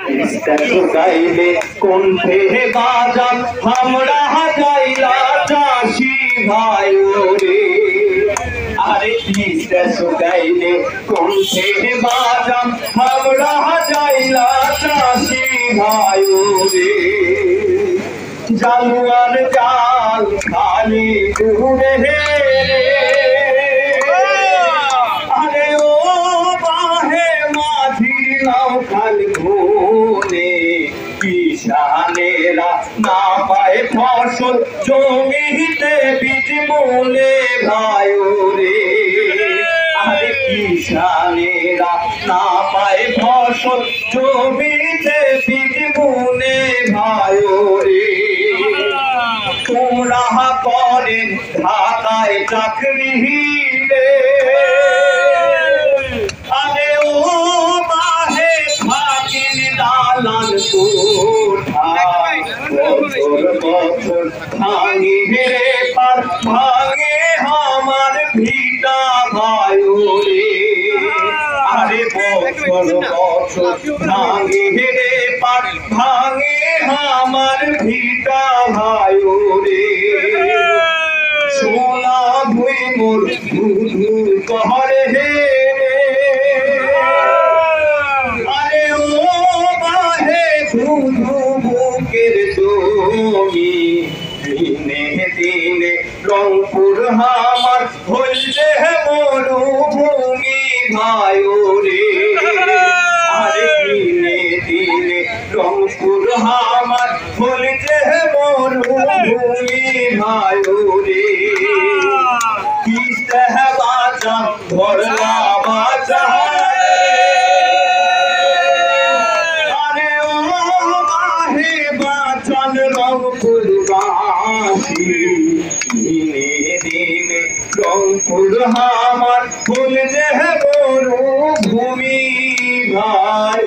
গাইলে কণ্ঠে বাজান আমরা গাইলা চাষি ভাই রে আরে গাইলে কণ্ঠে বাজান আমরা গাইলা চাষি ভাই রে জালুয়ার জাল খালি ডুবে রে আরে ও বাহে মাঝি নাও খাল ঘুরে কিষানেরা না পায় ফসল জমিতে বীজ মূলে ভাই রে আরে কিষানেরা না পায় ফসল জমিতে বীজ মূলে ভাই রে তোমরা করেন ঢাকায় চাকরি রে আরে ও বাহে থাকেন দালান কোঠায় বছর বছর ভাঙে রে পার ভাঙে আমার ভিটা ভাই রে আরে বছর বছর ভাঙে রে পার ভাঙে আমার ভিটা ভাই রে সোনা ভুই মোর ধুধু কহরে হে আরে ও বাহে ধুধু বুকের জমি দিনে দিনে রংপুর আমার হইলে মরুভূমি ভাই রে আরে দিনে দিনে রংপুর আমার হইলে মরুভূমি ভাই রে কিসে বাজা ধরলা বাজা আরে ও বাহে বাজান রংপুর বাসী দিনে দিনে রংপুর আমার ফুল যে মরুভূমি ভাই।